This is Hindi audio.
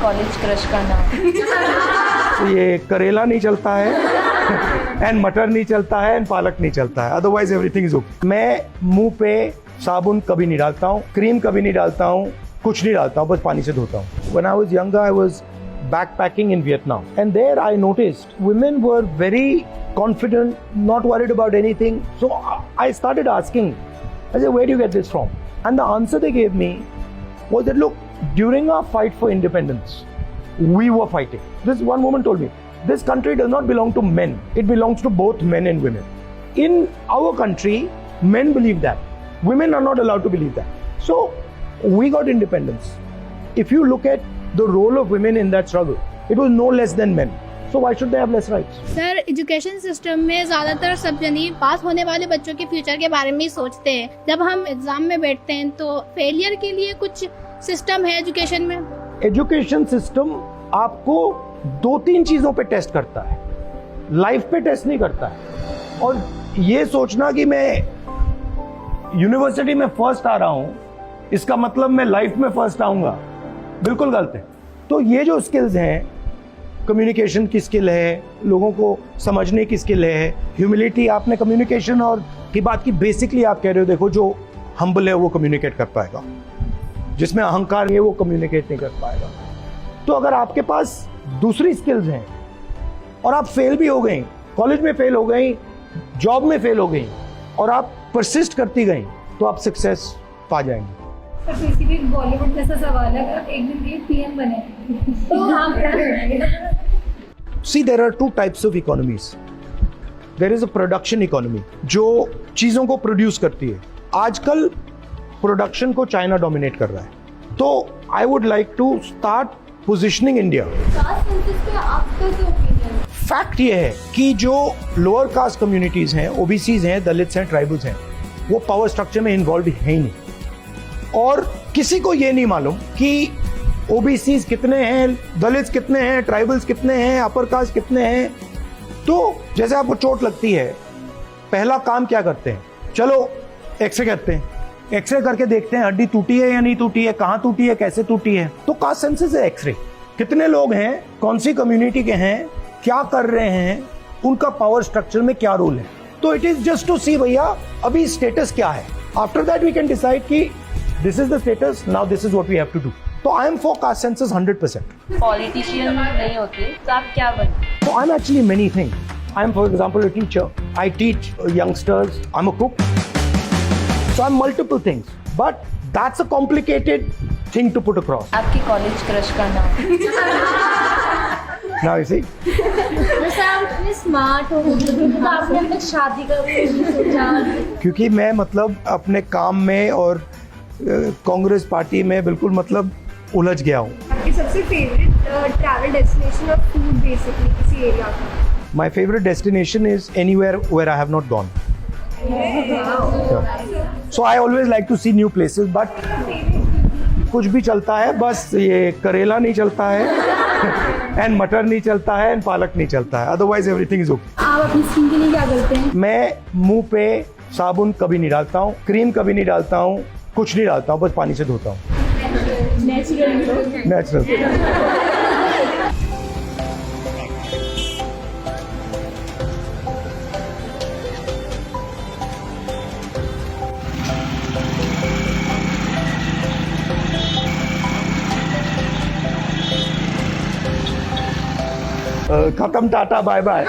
कॉलेज क्रश का नाम? ये करेला नहीं चलता है एंड मटर नहीं चलता है एंड पालक नहीं चलता है, अदरवाइज एवरीथिंग इज ओके। मैं मुंह पे साबुन कभी नहीं डालता हूँ, क्रीम कभी नहीं डालता हूँ, कुछ नहीं डालता हूँ, बस पानी से धोता हूँ। When I was younger, I was backpacking in Vietnam, and there I noticed women were very confident, not worried about anything. So I started asking, I said, where do you get this from? And the answer they gave me was that, look, during our fight for independence, we were fighting. This one woman told me, this country does not belong to men. It belongs to both men and women. In our country, men believe that. Women are not allowed to believe that. So we got independence. If you look at the role of women in that struggle, it was no less than men. So why should they have less rights? Sir, education system में ज़्यादातर सब जनी पास होने वाले बच्चों के फ्यूचर के बारे में ही सोचते हैं। जब हम एग्जाम में बैठते हैं तो फेलियर के लिए कुछ सिस्टम है एजुकेशन में? एजुकेशन सिस्टम आपको 2-3 चीजों पे टेस्ट करता है, लाइफ पे टेस्ट नहीं करता है। और ये सोचना कि मैं यूनिवर्सिटी में फर्स्ट आ रहा हूं, इसका मतलब मैं लाइफ में फर्स्ट आऊंगा, बिल्कुल गलत है। तो ये जो स्किल्स हैं, कम्युनिकेशन की स्किल है, लोगों को समझने की स्किल है, ह्यूमिलिटी, आपने कम्युनिकेशन और की बात की, बेसिकली आप कह रहे हो, देखो जो हम्बल है वो कम्युनिकेट कर पाएगा, जिसमें अहंकार है वो कम्युनिकेट नहीं कर पाएगा। तो अगर आपके पास दूसरी स्किल्स हैं और आप फेल भी हो गई, कॉलेज में फेल हो गई, जॉब में फेल हो गई, और आप परसिस्ट करती गई, तो आप सक्सेस पा जाएंगे। सर, बेसिकली बॉलीवुड जैसा सवाल है, अगर एक दिन के पीएम बने तो आप क्या करेंगे? See, there are 2 types of economies. There is a production economy, जो चीजों को प्रोड्यूस करती है। आजकल प्रोडक्शन को चाइना डोमिनेट कर रहा है। तो I would like to start positioning India. Caste census पे आपका क्या ओपिनियन है? फैक्ट ये है कि जो लोअर कास्ट कम्युनिटीज हैं, ओबीसीज हैं, दलित्स हैं, ट्राइबल्स हैं, वो पावर स्ट्रक्चर में इन्वॉल्व है ही नहीं। और किसी को ये नहीं मालूम कि ओबीसीज कितने हैं, दलित्स कितने हैं, ट्राइबल्स कितने हैं, अपर कास्ट कितने हैं। तो जैसे आपको चोट लगती है, पहला काम क्या करते हैं? चलो एक्सरे करते हैं, एक्सरे करके देखते हैं हड्डी टूटी है या नहीं टूटी है, कहाँ टूटी है, कैसे टूटी है। तो कास्ट सेंसस है एक्सरे। कितने लोग हैं, कौन सी कम्युनिटी के हैं, क्या कर रहे हैं, उनका पावर स्ट्रक्चर में क्या रोल है। तो it is just to see भैया अभी स्टेटस क्या है। After that we can decide कि this is the status, now this is what we have to do. तो I am for caste census 100%। Politician नहीं होते तो आप क्या बनते? So I'm actually many things. I'm, for example, a teacher. I teach youngsters. I'm a cook. So I'm multiple things. But that's a complicated thing to put across. आपकी कॉलेज क्रश का नाम? Now you see. वैसे आप इतने स्मार्ट हो, तो आपने अपने शादी का भी नहीं सोचा? क्योंकि मैं मतलब अपने काम में और कांग्रेस पार्टी में बिल्कुल मतलब उलझ गया हूँ। आपकी सबसे फेवरेट ट्रैवल डेस्टिनेशन और फूड बेसिकली किसी एरिया का? My favorite destination is anywhere where I have not gone. So I always like to see new places, but कुछ भी चलता है, बस ये करेला नहीं चलता है एंड मटर नहीं चलता है एंड पालक नहीं चलता है, अदरवाइज एवरीथिंग इज ओके। आप अपनी स्किन के लिए क्या करते हैं? मैं मुंह पे साबुन कभी नहीं डालता हूँ, क्रीम कभी नहीं डालता हूँ, कुछ नहीं डालता हूँ, बस पानी से धोता हूँ। नेचुरल। खत्म, टाटा, बाय बाय।